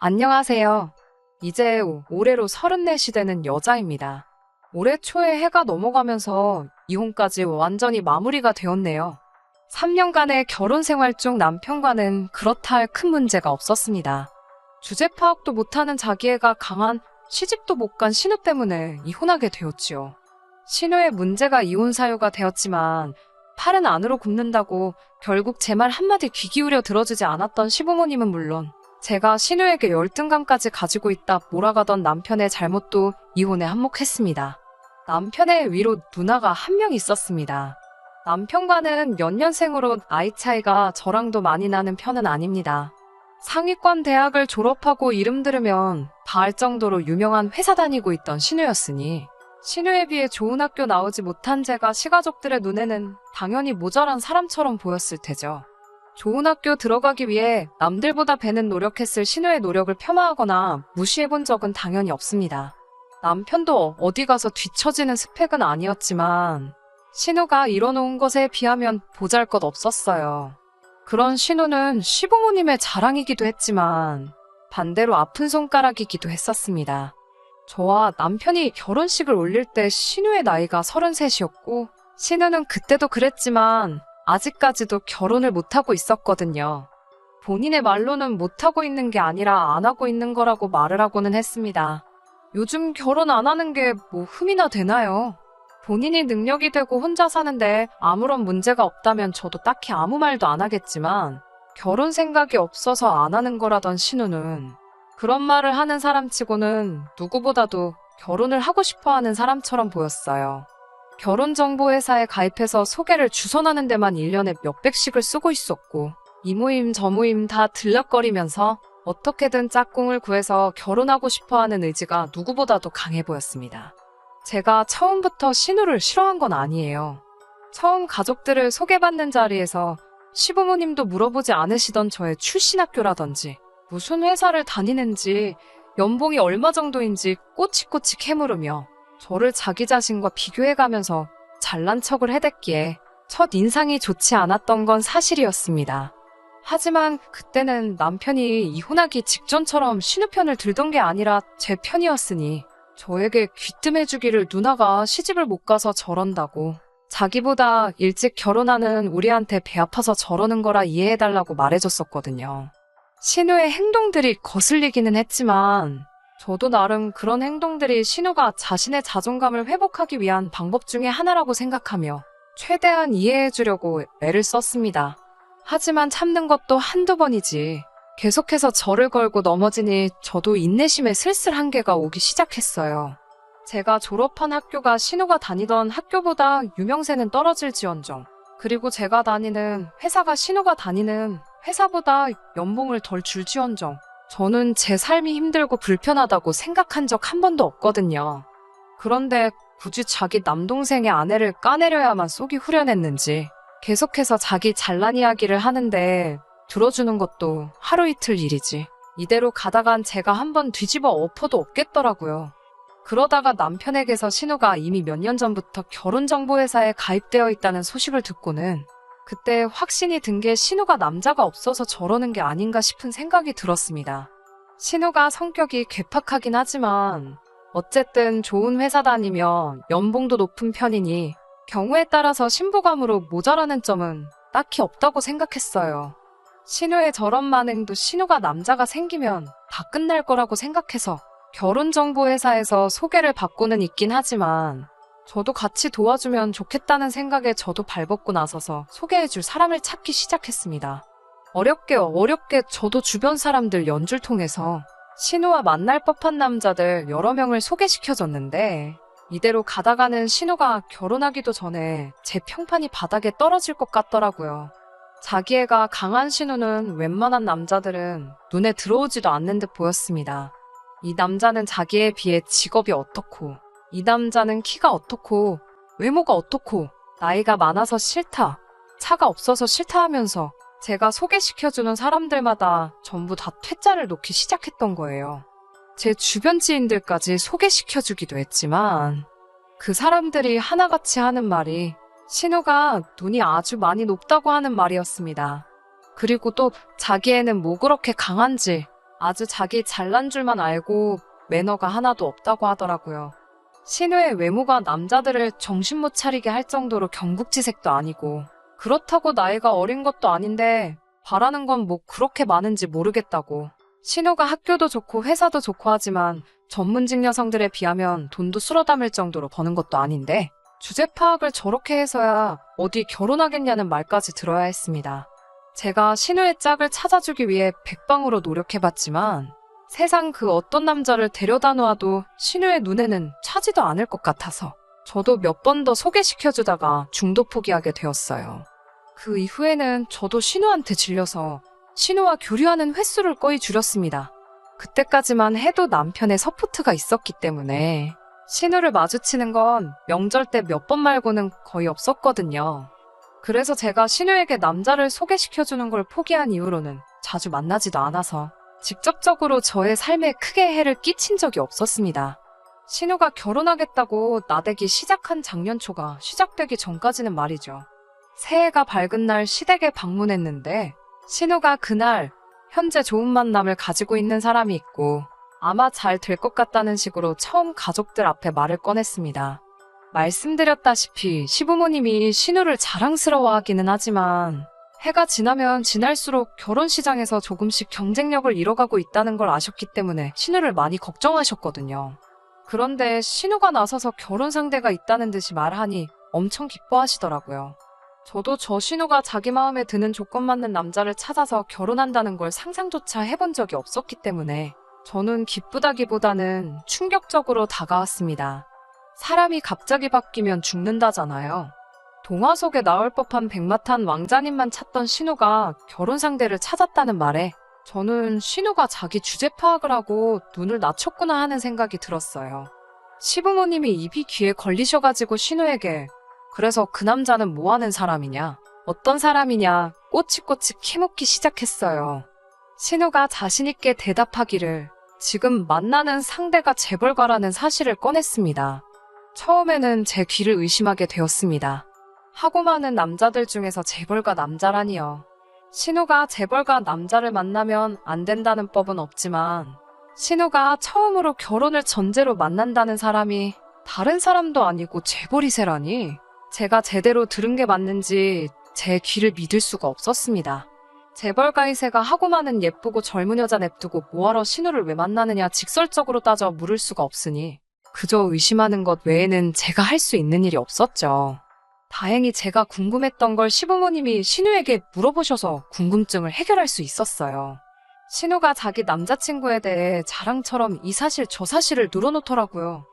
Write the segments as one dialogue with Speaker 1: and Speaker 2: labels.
Speaker 1: 안녕하세요. 이제 올해로 34이 되는 여자입니다. 올해 초에 해가 넘어가면서 이혼까지 완전히 마무리가 되었네요. 3년간의 결혼 생활 중 남편과는 그렇다 할 큰 문제가 없었습니다. 주제 파악도 못하는 자기애가 강한 시집도 못 간 신우 때문에 이혼하게 되었지요. 신우의 문제가 이혼 사유가 되었지만 팔은 안으로 굽는다고 결국 제 말 한마디 귀 기울여 들어주지 않았던 시부모님은 물론 제가 신우에게 열등감까지 가지고 있다 몰아가던 남편의 잘못도 이혼에 한몫했습니다. 남편의 위로 누나가 한 명 있었습니다. 남편과는 연년생으로 나이 차이가 저랑도 많이 나는 편은 아닙니다. 상위권 대학을 졸업하고 이름 들으면 다 알 정도로 유명한 회사 다니고 있던 신우였으니 신우에 비해 좋은 학교 나오지 못한 제가 시가족들의 눈에는 당연히 모자란 사람처럼 보였을 테죠. 좋은 학교 들어가기 위해 남들보다 배는 노력했을 신우의 노력을 폄하하거나 무시해본 적은 당연히 없습니다. 남편도 어디 가서 뒤처지는 스펙은 아니었지만 신우가 이뤄놓은 것에 비하면 보잘것 없었어요. 그런 신우는 시부모님의 자랑이기도 했지만 반대로 아픈 손가락이기도 했었습니다. 저와 남편이 결혼식을 올릴 때 신우의 나이가 33이었고 신우는 그때도 그랬지만 아직까지도 결혼을 못하고 있었거든요. 본인의 말로는 못하고 있는 게 아니라 안 하고 있는 거라고 말을 하고는 했습니다. 요즘 결혼 안 하는 게 뭐 흠이나 되나요? 본인이 능력이 되고 혼자 사는데 아무런 문제가 없다면 저도 딱히 아무 말도 안 하겠지만 결혼 생각이 없어서 안 하는 거라던 신우는 그런 말을 하는 사람치고는 누구보다도 결혼을 하고 싶어 하는 사람처럼 보였어요. 결혼정보회사에 가입해서 소개를 주선하는 데만 1년에 몇백씩을 쓰고 있었고 이 모임 저 모임 다 들락거리면서 어떻게든 짝꿍을 구해서 결혼하고 싶어하는 의지가 누구보다도 강해 보였습니다. 제가 처음부터 신우를 싫어한 건 아니에요. 처음 가족들을 소개받는 자리에서 시부모님도 물어보지 않으시던 저의 출신 학교라든지 무슨 회사를 다니는지 연봉이 얼마 정도인지 꼬치꼬치 캐물으며 저를 자기 자신과 비교해가면서 잘난 척을 해댔기에 첫 인상이 좋지 않았던 건 사실이었습니다. 하지만 그때는 남편이 이혼하기 직전처럼 신우 편을 들던 게 아니라 제 편이었으니 저에게 귀뜸해주기를 누나가 시집을 못 가서 저런다고 자기보다 일찍 결혼하는 우리한테 배 아파서 저러는 거라 이해해달라고 말해줬었거든요. 신우의 행동들이 거슬리기는 했지만 저도 나름 그런 행동들이 신우가 자신의 자존감을 회복하기 위한 방법 중에 하나라고 생각하며 최대한 이해해주려고 애를 썼습니다. 하지만 참는 것도 한두 번이지 계속해서 저를 걸고 넘어지니 저도 인내심에 슬슬 한계가 오기 시작했어요. 제가 졸업한 학교가 신우가 다니던 학교보다 유명세는 떨어질지언정 그리고 제가 다니는 회사가 신우가 다니는 회사보다 연봉을 덜 줄지언정 저는 제 삶이 힘들고 불편하다고 생각한 적 한 번도 없거든요. 그런데 굳이 자기 남동생의 아내를 까내려야만 속이 후련했는지 계속해서 자기 잘난 이야기를 하는데 들어주는 것도 하루 이틀 일이지. 이대로 가다간 제가 한번 뒤집어 엎어도 없겠더라고요. 그러다가 남편에게서 신우가 이미 몇 년 전부터 결혼정보회사에 가입되어 있다는 소식을 듣고는 그때 확신이 든 게 신우가 남자가 없어서 저러는 게 아닌가 싶은 생각이 들었습니다. 신우가 성격이 괴팍하긴 하지만 어쨌든 좋은 회사 다니며 연봉도 높은 편이니 경우에 따라서 신부감으로 모자라는 점은 딱히 없다고 생각했어요. 신우의 저런 만행도 신우가 남자가 생기면 다 끝날 거라고 생각해서 결혼정보회사에서 소개를 받고는 있긴 하지만 저도 같이 도와주면 좋겠다는 생각에 저도 발벗고 나서서 소개해줄 사람을 찾기 시작했습니다. 어렵게 저도 주변 사람들 연줄 통해서 신우와 만날 법한 남자들 여러 명을 소개시켜줬는데 이대로 가다가는 신우가 결혼하기도 전에 제 평판이 바닥에 떨어질 것 같더라고요. 자기애가 강한 신우는 웬만한 남자들은 눈에 들어오지도 않는 듯 보였습니다. 이 남자는 자기에 비해 직업이 어떻고 이 남자는 키가 어떻고 외모가 어떻고 나이가 많아서 싫다, 차가 없어서 싫다 하면서 제가 소개시켜주는 사람들마다 전부 다 퇴짜를 놓기 시작했던 거예요. 제 주변 지인들까지 소개시켜주기도 했지만 그 사람들이 하나같이 하는 말이 신우가 눈이 아주 많이 높다고 하는 말이었습니다. 그리고 또 자기애는 뭐 그렇게 강한지 아주 자기 잘난 줄만 알고 매너가 하나도 없다고 하더라고요. 신우의 외모가 남자들을 정신 못 차리게 할 정도로 경국지색도 아니고 그렇다고 나이가 어린 것도 아닌데 바라는 건 뭐 그렇게 많은지 모르겠다고. 신우가 학교도 좋고 회사도 좋고 하지만 전문직 여성들에 비하면 돈도 쓸어 담을 정도로 버는 것도 아닌데 주제 파악을 저렇게 해서야 어디 결혼하겠냐는 말까지 들어야 했습니다. 제가 신우의 짝을 찾아주기 위해 백방으로 노력해봤지만 세상 그 어떤 남자를 데려다 놓아도 신우의 눈에는 차지도 않을 것 같아서 저도 몇 번 더 소개시켜주다가 중도 포기하게 되었어요. 그 이후에는 저도 신우한테 질려서 신우와 교류하는 횟수를 거의 줄였습니다. 그때까지만 해도 남편의 서포트가 있었기 때문에 신우를 마주치는 건 명절 때 몇 번 말고는 거의 없었거든요. 그래서 제가 신우에게 남자를 소개시켜주는 걸 포기한 이후로는 자주 만나지도 않아서 직접적으로 저의 삶에 크게 해를 끼친 적이 없었습니다. 신우가 결혼하겠다고 나대기 시작한 작년 초가 시작되기 전까지는 말이죠. 새해가 밝은 날 시댁에 방문했는데 신우가 그날 현재 좋은 만남을 가지고 있는 사람이 있고 아마 잘 될 것 같다는 식으로 처음 가족들 앞에 말을 꺼냈습니다. 말씀드렸다시피 시부모님이 신우를 자랑스러워하기는 하지만 해가 지나면 지날수록 결혼 시장에서 조금씩 경쟁력을 잃어가고 있다는 걸 아셨기 때문에 신우를 많이 걱정하셨거든요. 그런데 신우가 나서서 결혼 상대가 있다는 듯이 말하니 엄청 기뻐하시더라고요. 저도 저 신우가 자기 마음에 드는 조건 맞는 남자를 찾아서 결혼한다는 걸 상상조차 해본 적이 없었기 때문에 저는 기쁘다기보다는 충격적으로 다가왔습니다. 사람이 갑자기 바뀌면 죽는다잖아요. 동화 속에 나올 법한 백마탄 왕자님만 찾던 신우가 결혼 상대를 찾았다는 말에 저는 신우가 자기 주제 파악을 하고 눈을 낮췄구나 하는 생각이 들었어요. 시부모님이 입이 귀에 걸리셔가지고 신우에게 그래서 그 남자는 뭐 하는 사람이냐? 어떤 사람이냐? 꼬치꼬치 캐묻기 시작했어요. 신우가 자신있게 대답하기를 지금 만나는 상대가 재벌가라는 사실을 꺼냈습니다. 처음에는 제 귀를 의심하게 되었습니다. 하고 많은 남자들 중에서 재벌가 남자라니요. 신우가 재벌가 남자를 만나면 안 된다는 법은 없지만 신우가 처음으로 결혼을 전제로 만난다는 사람이 다른 사람도 아니고 재벌이세라니 제가 제대로 들은 게 맞는지 제 귀를 믿을 수가 없었습니다. 재벌가이세가 하고 많은 예쁘고 젊은 여자 냅두고 뭐하러 신우를 왜 만나느냐 직설적으로 따져 물을 수가 없으니 그저 의심하는 것 외에는 제가 할 수 있는 일이 없었죠. 다행히 제가 궁금했던 걸 시부모님이 신우에게 물어보셔서 궁금증을 해결할 수 있었어요. 신우가 자기 남자친구에 대해 자랑처럼 이 사실 저 사실을 늘어놓더라고요.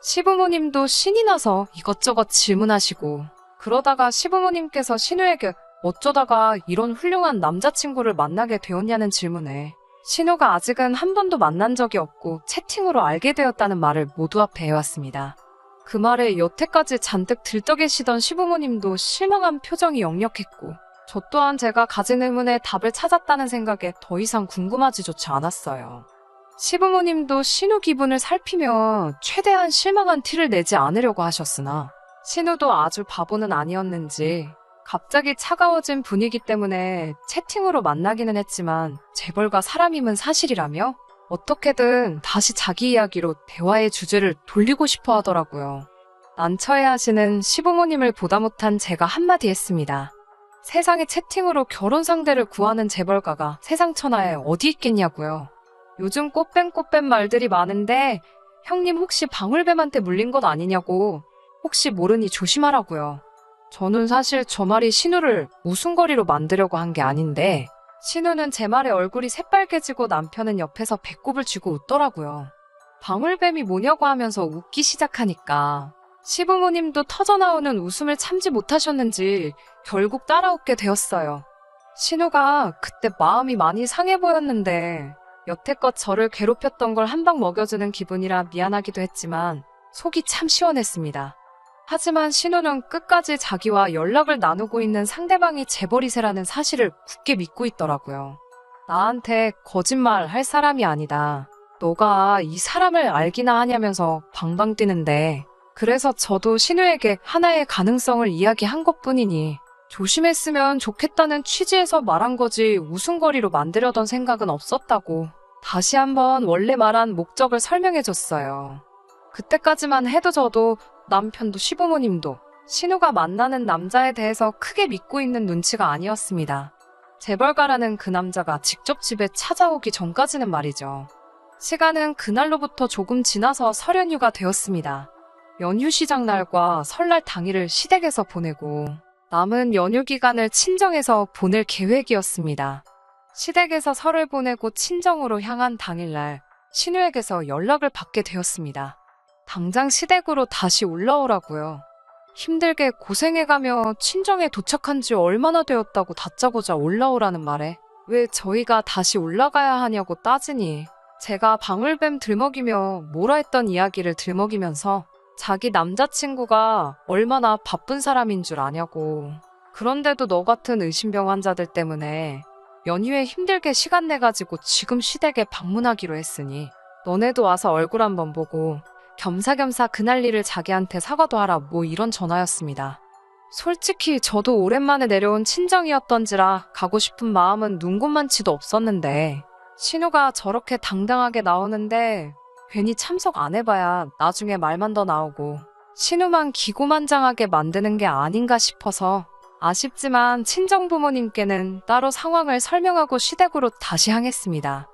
Speaker 1: 시부모님도 신이 나서 이것저것 질문하시고 그러다가 시부모님께서 신우에게 어쩌다가 이런 훌륭한 남자친구를 만나게 되었냐는 질문에 신우가 아직은 한 번도 만난 적이 없고 채팅으로 알게 되었다는 말을 모두 앞에 해왔습니다. 그 말에 여태까지 잔뜩 들떠계시던 시부모님도 실망한 표정이 역력했고 저 또한 제가 가진 의문에 답을 찾았다는 생각에 더 이상 궁금하지조차 않았어요. 시부모님도 신우 기분을 살피며 최대한 실망한 티를 내지 않으려고 하셨으나 신우도 아주 바보는 아니었는지 갑자기 차가워진 분위기 때문에 채팅으로 만나기는 했지만 재벌가 사람임은 사실이라며 어떻게든 다시 자기 이야기로 대화의 주제를 돌리고 싶어 하더라고요. 난처해하시는 시부모님을 보다 못한 제가 한마디 했습니다. 세상에 채팅으로 결혼 상대를 구하는 재벌가가 세상 천하에 어디 있겠냐고요. 요즘 꽃뱀 말들이 많은데 형님 혹시 방울뱀한테 물린 것 아니냐고 혹시 모르니 조심하라고요. 저는 사실 저 말이 신우를 웃음거리로 만들려고 한 게 아닌데 신우는 제 말에 얼굴이 새빨개지고 남편은 옆에서 배꼽을 쥐고 웃더라고요. 방울뱀이 뭐냐고 하면서 웃기 시작하니까 시부모님도 터져나오는 웃음을 참지 못하셨는지 결국 따라 웃게 되었어요. 신우가 그때 마음이 많이 상해 보였는데 여태껏 저를 괴롭혔던 걸 한 방 먹여주는 기분이라 미안하기도 했지만 속이 참 시원했습니다. 하지만 신우는 끝까지 자기와 연락을 나누고 있는 상대방이 재벌이세라는 사실을 굳게 믿고 있더라고요. 나한테 거짓말 할 사람이 아니다. 너가 이 사람을 알기나 하냐면서 방방 뛰는데 그래서 저도 신우에게 하나의 가능성을 이야기한 것뿐이니 조심했으면 좋겠다는 취지에서 말한 거지 웃음거리로 만들려던 생각은 없었다고. 다시 한번 원래 말한 목적을 설명해줬어요. 그때까지만 해도 저도 남편도 시부모님도 신우가 만나는 남자에 대해서 크게 믿고 있는 눈치가 아니었습니다. 재벌가라는 그 남자가 직접 집에 찾아오기 전까지는 말이죠. 시간은 그날로부터 조금 지나서 설 연휴가 되었습니다. 연휴 시작 날과 설날 당일을 시댁에서 보내고 남은 연휴 기간을 친정에서 보낼 계획이었습니다. 시댁에서 설을 보내고 친정으로 향한 당일날 신우에게서 연락을 받게 되었습니다. 당장 시댁으로 다시 올라오라고요. 힘들게 고생해가며 친정에 도착한 지 얼마나 되었다고 다짜고짜 올라오라는 말에 왜 저희가 다시 올라가야 하냐고 따지니 제가 방울뱀 들먹이며 뭐라 했던 이야기를 들먹이면서 자기 남자친구가 얼마나 바쁜 사람인 줄 아냐고. 그런데도 너 같은 의심병 환자들 때문에 연휴에 힘들게 시간 내가지고 지금 시댁에 방문하기로 했으니 너네도 와서 얼굴 한번 보고 겸사겸사 그날 일을 자기한테 사과도 하라 뭐 이런 전화였습니다. 솔직히 저도 오랜만에 내려온 친정이었던지라 가고 싶은 마음은 눈곱만치도 없었는데 신우가 저렇게 당당하게 나오는데 괜히 참석 안 해봐야 나중에 말만 더 나오고 신우만 기고만장하게 만드는 게 아닌가 싶어서 아쉽지만 친정부모님께는 따로 상황을 설명하고 시댁으로 다시 향했습니다.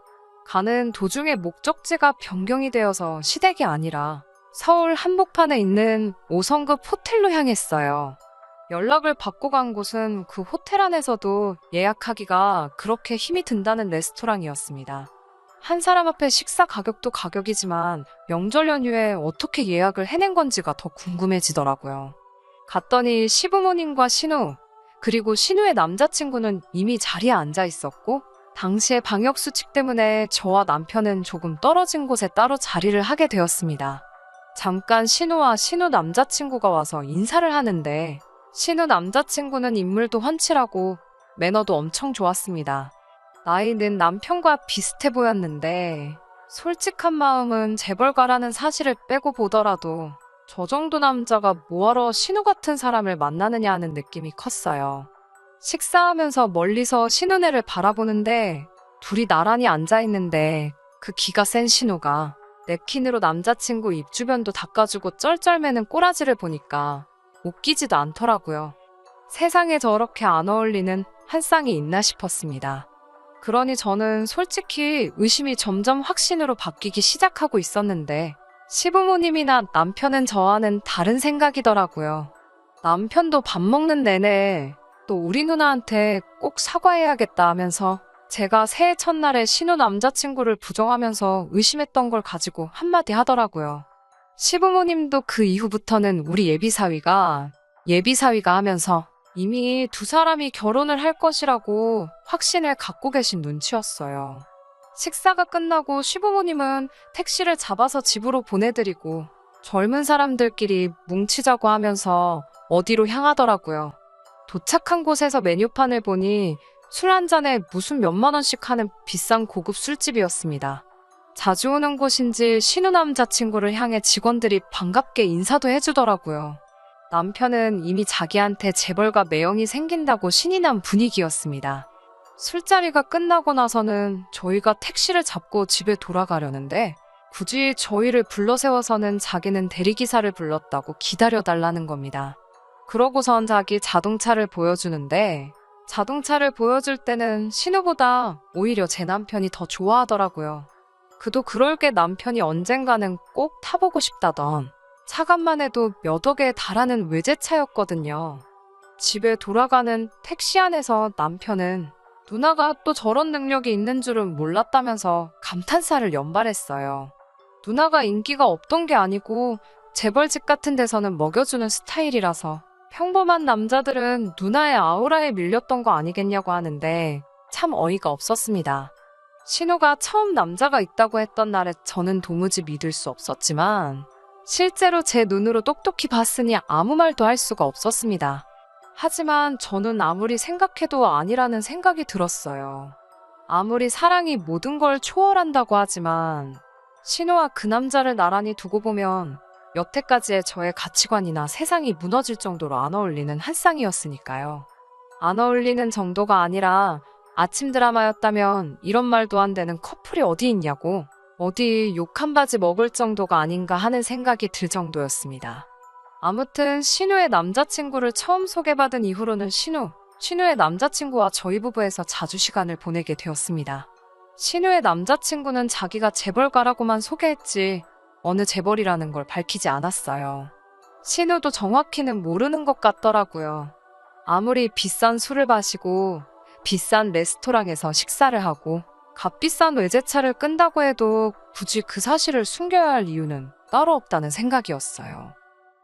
Speaker 1: 가는 도중에 목적지가 변경이 되어서 시댁이 아니라 서울 한복판에 있는 5성급 호텔로 향했어요. 연락을 받고 간 곳은 그 호텔 안에서도 예약하기가 그렇게 힘이 든다는 레스토랑이었습니다. 한 사람 앞에 식사 가격도 가격이지만 명절 연휴에 어떻게 예약을 해낸 건지가 더 궁금해지더라고요. 갔더니 시부모님과 신우, 그리고 신우의 남자친구는 이미 자리에 앉아 있었고 당시에 방역수칙 때문에 저와 남편은 조금 떨어진 곳에 따로 자리를 하게 되었습니다. 잠깐 신우와 신우 남자친구가 와서 인사를 하는데 신우 남자친구는 인물도 훤칠하고 매너도 엄청 좋았습니다. 나이는 남편과 비슷해 보였는데 솔직한 마음은 재벌가라는 사실을 빼고 보더라도 저 정도 남자가 뭐하러 신우 같은 사람을 만나느냐 하는 느낌이 컸어요. 식사하면서 멀리서 신우네를 바라보는데 둘이 나란히 앉아있는데 그 기가 센 신우가 냅킨으로 남자친구 입 주변도 닦아주고 쩔쩔매는 꼬라지를 보니까 웃기지도 않더라고요. 세상에 저렇게 안 어울리는 한 쌍이 있나 싶었습니다. 그러니 저는 솔직히 의심이 점점 확신으로 바뀌기 시작하고 있었는데 시부모님이나 남편은 저와는 다른 생각이더라고요. 남편도 밥 먹는 내내 또 우리 누나한테 꼭 사과해야겠다 하면서 제가 새해 첫날에 신우 남자친구를 부정하면서 의심했던 걸 가지고 한마디 하더라고요. 시부모님도 그 이후부터는 우리 예비사위가 하면서 이미 두 사람이 결혼을 할 것이라고 확신을 갖고 계신 눈치였어요. 식사가 끝나고 시부모님은 택시를 잡아서 집으로 보내드리고 젊은 사람들끼리 뭉치자고 하면서 어디로 향하더라고요. 도착한 곳에서 메뉴판을 보니 술 한 잔에 무슨 몇만 원씩 하는 비싼 고급 술집이었습니다. 자주 오는 곳인지 신우 남자친구를 향해 직원들이 반갑게 인사도 해주더라고요. 남편은 이미 자기한테 재벌가 매형이 생긴다고 신이 난 분위기였습니다. 술자리가 끝나고 나서는 저희가 택시를 잡고 집에 돌아가려는데 굳이 저희를 불러세워서는 자기는 대리기사를 불렀다고 기다려달라는 겁니다. 그러고선 자기 자동차를 보여주는데 자동차를 보여줄 때는 신우보다 오히려 제 남편이 더 좋아하더라고요. 그도 그럴 게 남편이 언젠가는 꼭 타보고 싶다던 차값만 해도 몇 억에 달하는 외제차였거든요. 집에 돌아가는 택시 안에서 남편은 누나가 또 저런 능력이 있는 줄은 몰랐다면서 감탄사를 연발했어요. 누나가 인기가 없던 게 아니고 재벌집 같은 데서는 먹여주는 스타일이라서 평범한 남자들은 누나의 아우라에 밀렸던 거 아니겠냐고 하는데 참 어이가 없었습니다. 신우가 처음 남자가 있다고 했던 날에 저는 도무지 믿을 수 없었지만 실제로 제 눈으로 똑똑히 봤으니 아무 말도 할 수가 없었습니다. 하지만 저는 아무리 생각해도 아니라는 생각이 들었어요. 아무리 사랑이 모든 걸 초월한다고 하지만 신우와 그 남자를 나란히 두고 보면 여태까지의 저의 가치관이나 세상이 무너질 정도로 안 어울리는 한 쌍이었으니까요. 안 어울리는 정도가 아니라 아침 드라마였다면 이런 말도 안 되는 커플이 어디 있냐고, 어디 욕 한 바지 먹을 정도가 아닌가 하는 생각이 들 정도였습니다. 아무튼 신우의 남자친구를 처음 소개받은 이후로는 신우의 남자친구와 저희 부부에서 자주 시간을 보내게 되었습니다. 신우의 남자친구는 자기가 재벌가라고만 소개했지 어느 재벌이라는 걸 밝히지 않았어요. 신우도 정확히는 모르는 것 같더라고요. 아무리 비싼 술을 마시고 비싼 레스토랑에서 식사를 하고 값비싼 외제차를 끈다고 해도 굳이 그 사실을 숨겨야 할 이유는 따로 없다는 생각이었어요.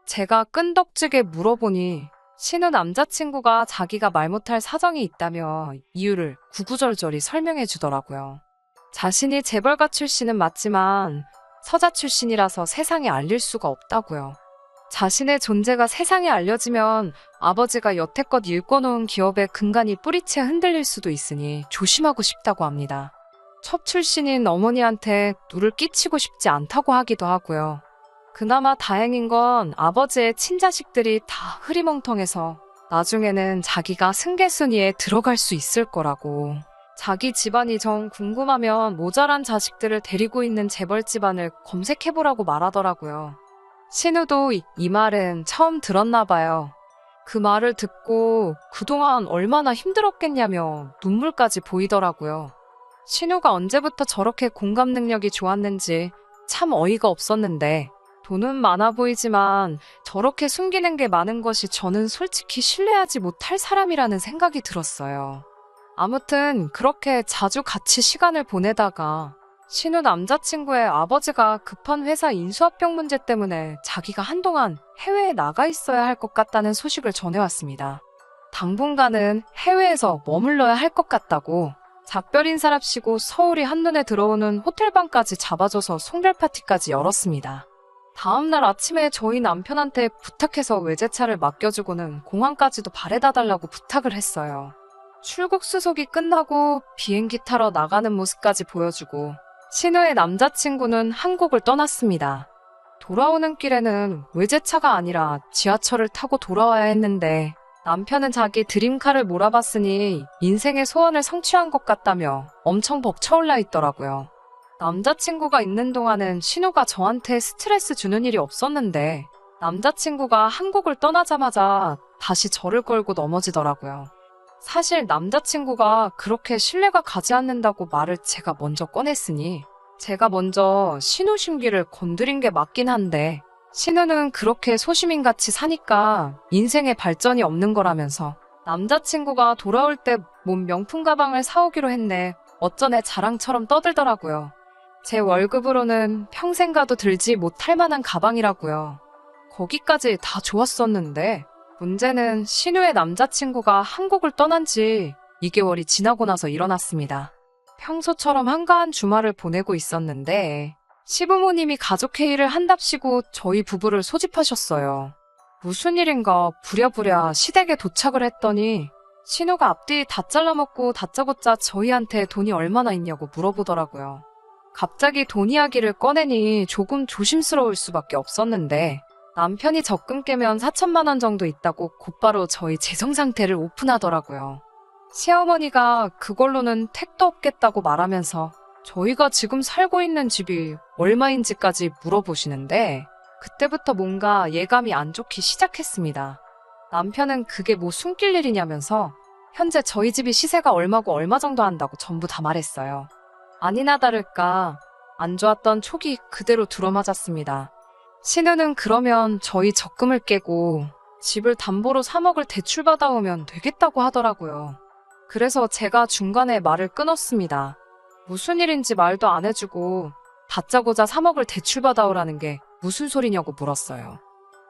Speaker 1: 제가 끈덕지게 물어보니 신우 남자친구가 자기가 말 못할 사정이 있다며 이유를 구구절절히 설명해 주더라고요. 자신이 재벌가 출신은 맞지만 서자 출신이라서 세상에 알릴 수가 없다고요. 자신의 존재가 세상에 알려지면 아버지가 여태껏 일궈놓은 기업의 근간이 뿌리채 흔들릴 수도 있으니 조심하고 싶다고 합니다. 첩 출신인 어머니한테 누를 끼치고 싶지 않다고 하기도 하고요. 그나마 다행인 건 아버지의 친자식들이 다 흐리멍텅해서 나중에는 자기가 승계순위에 들어갈 수 있을 거라고. 자기 집안이 정 궁금하면 모자란 자식들을 데리고 있는 재벌 집안을 검색해보라고 말하더라고요. 신우도 이 말은 처음 들었나 봐요. 그 말을 듣고 그동안 얼마나 힘들었겠냐며 눈물까지 보이더라고요. 신우가 언제부터 저렇게 공감 능력이 좋았는지 참 어이가 없었는데 돈은 많아 보이지만 저렇게 숨기는 게 많은 것이 저는 솔직히 신뢰하지 못할 사람이라는 생각이 들었어요. 아무튼 그렇게 자주 같이 시간을 보내다가 신우 남자친구의 아버지가 급한 회사 인수합병 문제 때문에 자기가 한동안 해외에 나가 있어야 할 것 같다는 소식을 전해왔습니다. 당분간은 해외에서 머물러야 할 것 같다고 작별 인사랍시고 서울이 한눈에 들어오는 호텔방까지 잡아줘서 송별 파티까지 열었습니다. 다음날 아침에 저희 남편한테 부탁해서 외제차를 맡겨주고는 공항까지도 바래다 달라고 부탁을 했어요. 출국 수속이 끝나고 비행기 타러 나가는 모습까지 보여주고 신우의 남자친구는 한국을 떠났습니다. 돌아오는 길에는 외제차가 아니라 지하철을 타고 돌아와야 했는데 남편은 자기 드림카를 몰아봤으니 인생의 소원을 성취한 것 같다며 엄청 벅차올라 있더라고요. 남자친구가 있는 동안은 신우가 저한테 스트레스 주는 일이 없었는데 남자친구가 한국을 떠나자마자 다시 저를 걸고 넘어지더라고요. 사실 남자친구가 그렇게 신뢰가 가지 않는다고 말을 제가 먼저 꺼냈으니 제가 먼저 신우 심기를 건드린 게 맞긴 한데 신우는 그렇게 소시민같이 사니까 인생에 발전이 없는 거라면서 남자친구가 돌아올 때 몸 명품 가방을 사오기로 했네 어쩌네 자랑처럼 떠들더라고요. 제 월급으로는 평생 가도 들지 못할 만한 가방이라고요. 거기까지 다 좋았었는데 문제는 신우의 남자친구가 한국을 떠난 지 2개월이 지나고 나서 일어났습니다. 평소처럼 한가한 주말을 보내고 있었는데 시부모님이 가족회의를 한답시고 저희 부부를 소집하셨어요. 무슨 일인가 부랴부랴 시댁에 도착을 했더니 신우가 앞뒤 다 잘라먹고 다짜고짜 저희한테 돈이 얼마나 있냐고 물어보더라고요. 갑자기 돈 이야기를 꺼내니 조금 조심스러울 수밖에 없었는데 남편이 적금 깨면 4천만 원 정도 있다고 곧바로 저희 재정 상태를 오픈하더라고요. 시어머니가 그걸로는 택도 없겠다고 말하면서 저희가 지금 살고 있는 집이 얼마인지까지 물어보시는데 그때부터 뭔가 예감이 안 좋기 시작했습니다. 남편은 그게 뭐 숨길 일이냐면서 현재 저희 집이 시세가 얼마고 얼마 정도 한다고 전부 다 말했어요. 아니나 다를까 안 좋았던 촉이 그대로 들어맞았습니다. 신우는 그러면 저희 적금을 깨고 집을 담보로 3억을 대출받아오면 되겠다고 하더라고요. 그래서 제가 중간에 말을 끊었습니다. 무슨 일인지 말도 안 해주고 다짜고짜 3억을 대출받아오라는 게 무슨 소리냐고 물었어요.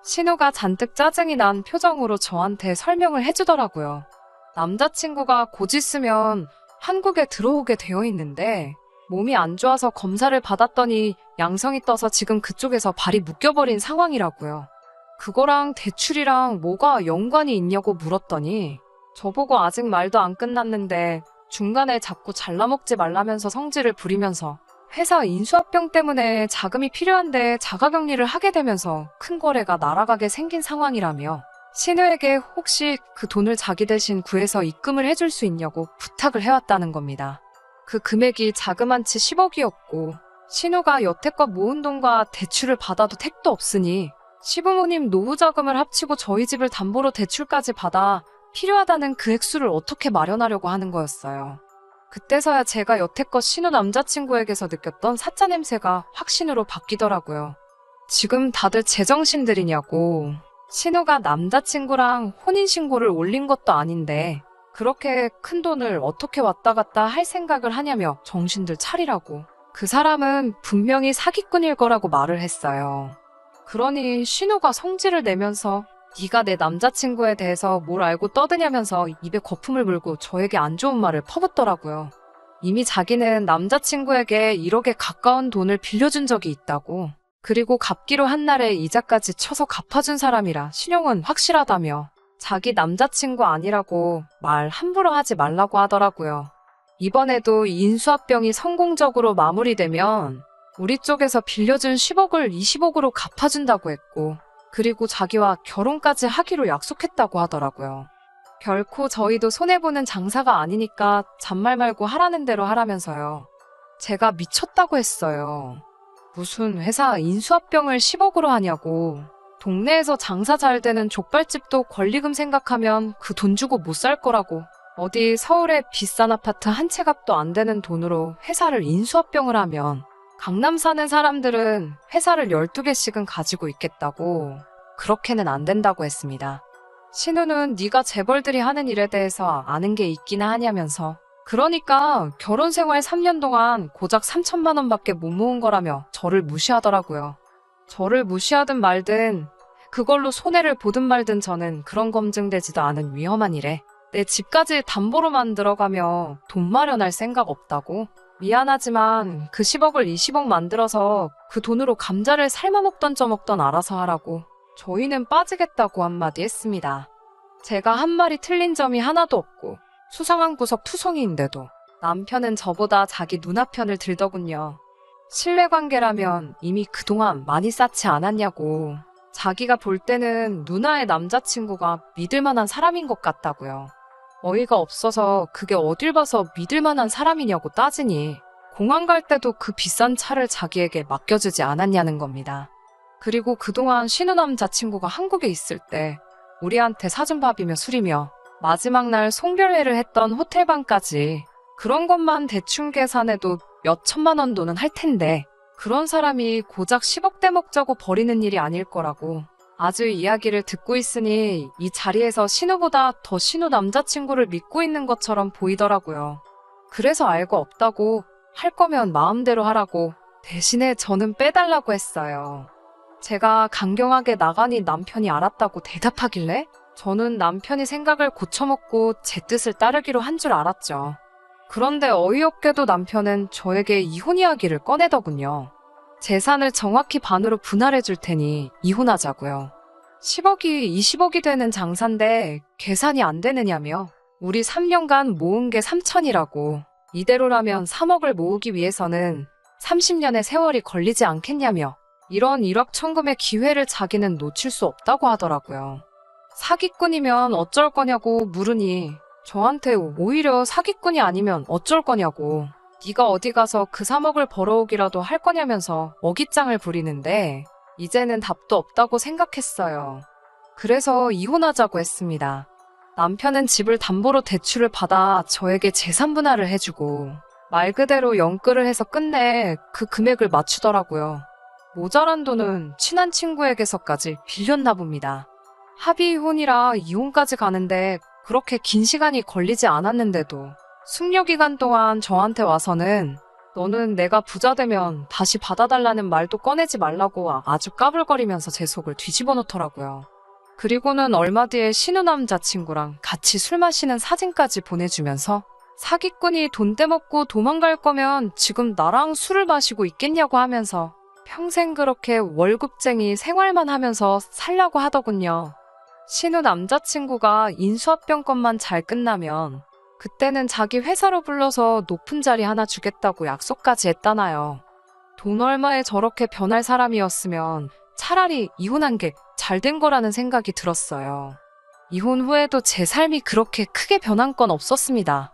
Speaker 1: 신우가 잔뜩 짜증이 난 표정으로 저한테 설명을 해주더라고요. 남자친구가 곧 있으면 한국에 들어오게 되어 있는데 몸이 안 좋아서 검사를 받았더니 양성이 떠서 지금 그쪽에서 발이 묶여버린 상황이라고요. 그거랑 대출이랑 뭐가 연관이 있냐고 물었더니 저보고 아직 말도 안 끝났는데 중간에 자꾸 잘라먹지 말라면서 성질을 부리면서 회사 인수합병 때문에 자금이 필요한데 자가격리를 하게 되면서 큰 거래가 날아가게 생긴 상황이라며 신우에게 혹시 그 돈을 자기 대신 구해서 입금을 해줄 수 있냐고 부탁을 해왔다는 겁니다. 그 금액이 자그만치 10억이었고 신우가 여태껏 모은 돈과 대출을 받아도 택도 없으니 시부모님 노후자금을 합치고 저희 집을 담보로 대출까지 받아 필요하다는 그 액수를 어떻게 마련하려고 하는 거였어요. 그때서야 제가 여태껏 신우 남자친구에게서 느꼈던 사짜 냄새가 확신으로 바뀌더라고요. 지금 다들 제정신들이냐고. 신우가 남자친구랑 혼인신고를 올린 것도 아닌데 그렇게 큰 돈을 어떻게 왔다 갔다 할 생각을 하냐며 정신들 차리라고. 그 사람은 분명히 사기꾼일 거라고 말을 했어요. 그러니 신우가 성질을 내면서 네가 내 남자친구에 대해서 뭘 알고 떠드냐면서 입에 거품을 물고 저에게 안 좋은 말을 퍼붓더라고요. 이미 자기는 남자친구에게 1억에 가까운 돈을 빌려준 적이 있다고. 그리고 갚기로 한 날에 이자까지 쳐서 갚아준 사람이라 신용은 확실하다며 자기 남자친구 아니라고 말 함부로 하지 말라고 하더라고요. 이번에도 인수합병이 성공적으로 마무리되면 우리 쪽에서 빌려준 10억을 20억으로 갚아준다고 했고 그리고 자기와 결혼까지 하기로 약속했다고 하더라고요. 결코 저희도 손해보는 장사가 아니니까 잔말 말고 하라는 대로 하라면서요. 제가 미쳤다고 했어요. 무슨 회사 인수합병을 10억으로 하냐고. 동네에서 장사 잘 되는 족발집도 권리금 생각하면 그 돈 주고 못 살 거라고. 어디 서울의 비싼 아파트 한 채 값도 안 되는 돈으로 회사를 인수합병을 하면 강남 사는 사람들은 회사를 12개씩은 가지고 있겠다고. 그렇게는 안 된다고 했습니다. 신우는 네가 재벌들이 하는 일에 대해서 아는 게 있기나 하냐면서 그러니까 결혼 생활 3년 동안 고작 3천만 원밖에 못 모은 거라며 저를 무시하더라고요. 저를 무시하든 말든 그걸로 손해를 보든 말든 저는 그런 검증되지도 않은 위험한 일에 내 집까지 담보로만 들어가며 돈 마련할 생각 없다고. 미안하지만 그 10억을 20억 만들어서 그 돈으로 감자를 삶아 먹던 쪄먹던 알아서 하라고. 저희는 빠지겠다고 한마디 했습니다. 제가 한 말이 틀린 점이 하나도 없고 수상한 구석 투성이인데도 남편은 저보다 자기 누나 편을 들더군요. 신뢰관계라면 이미 그동안 많이 쌓지 않았냐고. 자기가 볼 때는 누나의 남자친구가 믿을 만한 사람인 것 같다고요. 어이가 없어서 그게 어딜 봐서 믿을 만한 사람이냐고 따지니 공항 갈 때도 그 비싼 차를 자기에게 맡겨주지 않았냐는 겁니다. 그리고 그동안 신우 남자친구가 한국에 있을 때 우리한테 사준 밥이며 술이며 마지막 날 송별회를 했던 호텔방까지 그런 것만 대충 계산해도 몇 천만 원 돈은 할 텐데 그런 사람이 고작 10억대 먹자고 버리는 일이 아닐 거라고. 아주 이야기를 듣고 있으니 이 자리에서 신우보다 더 신우 남자친구를 믿고 있는 것처럼 보이더라고요. 그래서 알고 없다고 할 거면 마음대로 하라고 대신에 저는 빼달라고 했어요. 제가 강경하게 나가니 남편이 알았다고 대답하길래 저는 남편이 생각을 고쳐먹고 제 뜻을 따르기로 한 줄 알았죠. 그런데 어이없게도 남편은 저에게 이혼 이야기를 꺼내더군요. 재산을 정확히 반으로 분할해 줄 테니 이혼하자고요. 10억이 20억이 되는 장사인데 계산이 안 되느냐며 우리 3년간 모은 게 3천이라고. 이대로라면 3억을 모으기 위해서는 30년의 세월이 걸리지 않겠냐며 이런 일확천금의 기회를 자기는 놓칠 수 없다고 하더라고요. 사기꾼이면 어쩔 거냐고 물으니 저한테 오히려 사기꾼이 아니면 어쩔 거냐고. 네가 어디 가서 그 3억을 벌어오기라도 할 거냐면서 어깃장을 부리는데 이제는 답도 없다고 생각했어요. 그래서 이혼하자고 했습니다. 남편은 집을 담보로 대출을 받아 저에게 재산 분할을 해주고 말 그대로 연끌을 해서 끝내 그 금액을 맞추더라고요. 모자란 돈은 친한 친구에게서까지 빌렸나 봅니다. 합의 이혼이라 이혼까지 가는데 그렇게 긴 시간이 걸리지 않았는데도 숙려기간 동안 저한테 와서는 너는 내가 부자 되면 다시 받아달라는 말도 꺼내지 말라고 아주 까불거리면서 제 속을 뒤집어 놓더라고요. 그리고는 얼마 뒤에 신우 남자친구랑 같이 술 마시는 사진까지 보내주면서 사기꾼이 돈 떼먹고 도망갈 거면 지금 나랑 술을 마시고 있겠냐고 하면서 평생 그렇게 월급쟁이 생활만 하면서 살라고 하더군요. 신우 남자친구가 인수합병 건만 잘 끝나면 그때는 자기 회사로 불러서 높은 자리 하나 주겠다고 약속까지 했다나요. 돈 얼마에 저렇게 변할 사람이었으면 차라리 이혼한 게 잘된 거라는 생각이 들었어요. 이혼 후에도 제 삶이 그렇게 크게 변한 건 없었습니다.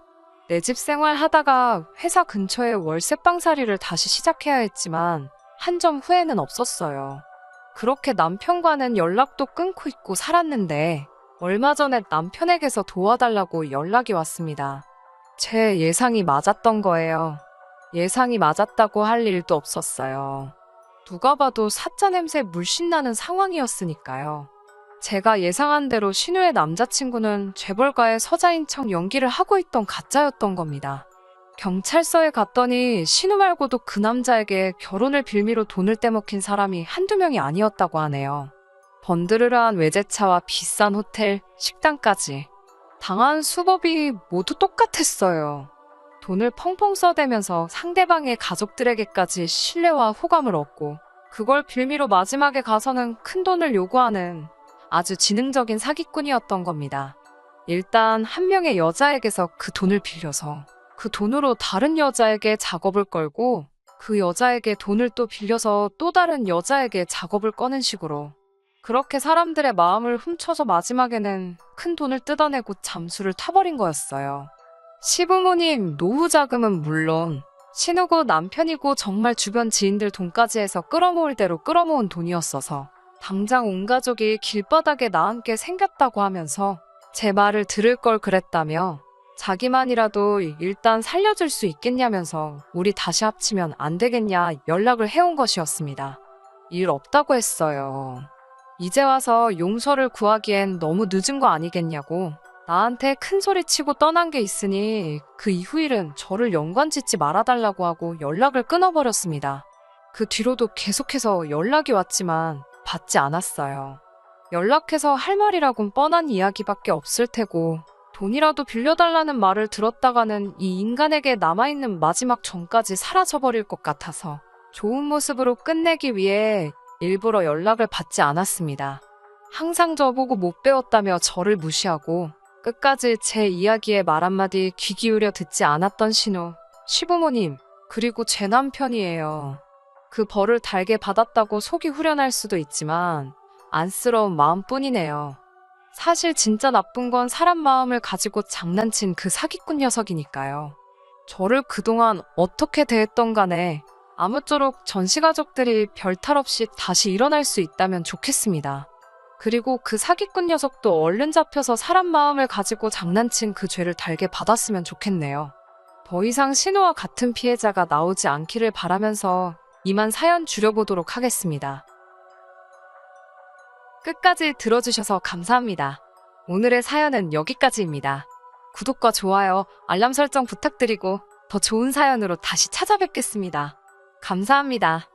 Speaker 1: 내 집 생활 하다가 회사 근처에 월세방살이를 다시 시작해야 했지만 한 점 후회는 없었어요. 그렇게 남편과는 연락도 끊고 있고 살았는데 얼마 전에 남편에게서 도와달라고 연락이 왔습니다. 제 예상이 맞았던 거예요. 예상이 맞았다고 할 일도 없었어요. 누가 봐도 사짜 냄새 물씬 나는 상황이었으니까요. 제가 예상한 대로 신우의 남자친구는 재벌가의 서자인 척 연기를 하고 있던 가짜였던 겁니다. 경찰서에 갔더니 신우 말고도 그 남자에게 결혼을 빌미로 돈을 떼먹힌 사람이 한두 명이 아니었다고 하네요. 번드르르한 외제차와 비싼 호텔, 식당까지. 당한 수법이 모두 똑같았어요. 돈을 펑펑 써대면서 상대방의 가족들에게까지 신뢰와 호감을 얻고 그걸 빌미로 마지막에 가서는 큰 돈을 요구하는 아주 지능적인 사기꾼이었던 겁니다. 일단 한 명의 여자에게서 그 돈을 빌려서 그 돈으로 다른 여자에게 작업을 걸고 그 여자에게 돈을 또 빌려서 또 다른 여자에게 작업을 꺼는 식으로 그렇게 사람들의 마음을 훔쳐서 마지막에는 큰 돈을 뜯어내고 잠수를 타버린 거였어요. 시부모님 노후 자금은 물론 신우고 남편이고 정말 주변 지인들 돈까지 해서 끌어모을 대로 끌어모은 돈이었어서 당장 온 가족이 길바닥에 나앉게 생겼다고 하면서 제 말을 들을 걸 그랬다며 자기만이라도 일단 살려줄 수 있겠냐면서 우리 다시 합치면 안 되겠냐 연락을 해온 것이었습니다. 일 없다고 했어요. 이제 와서 용서를 구하기엔 너무 늦은 거 아니겠냐고 나한테 큰 소리 치고 떠난 게 있으니 그 이후 일은 저를 연관짓지 말아달라고 하고 연락을 끊어버렸습니다. 그 뒤로도 계속해서 연락이 왔지만 받지 않았어요. 연락해서 할 말이라곤 뻔한 이야기밖에 없을 테고 돈이라도 빌려달라는 말을 들었다가는 이 인간에게 남아있는 마지막 정까지 사라져버릴 것 같아서 좋은 모습으로 끝내기 위해 일부러 연락을 받지 않았습니다. 항상 저보고 못 배웠다며 저를 무시하고 끝까지 제 이야기에 말 한마디 귀 기울여 듣지 않았던 신우, 시부모님, 그리고 제 남편이에요. 그 벌을 달게 받았다고 속이 후련할 수도 있지만 안쓰러운 마음뿐이네요. 사실 진짜 나쁜 건 사람 마음을 가지고 장난친 그 사기꾼 녀석이니까요. 저를 그동안 어떻게 대했던 간에 아무쪼록 전시가족들이 별탈 없이 다시 일어날 수 있다면 좋겠습니다. 그리고 그 사기꾼 녀석도 얼른 잡혀서 사람 마음을 가지고 장난친 그 죄를 달게 받았으면 좋겠네요. 더 이상 신우와 같은 피해자가 나오지 않기를 바라면서 이만 사연 줄여보도록 하겠습니다. 끝까지 들어주셔서 감사합니다. 오늘의 사연은 여기까지입니다. 구독과 좋아요, 알람 설정 부탁드리고 더 좋은 사연으로 다시 찾아뵙겠습니다. 감사합니다.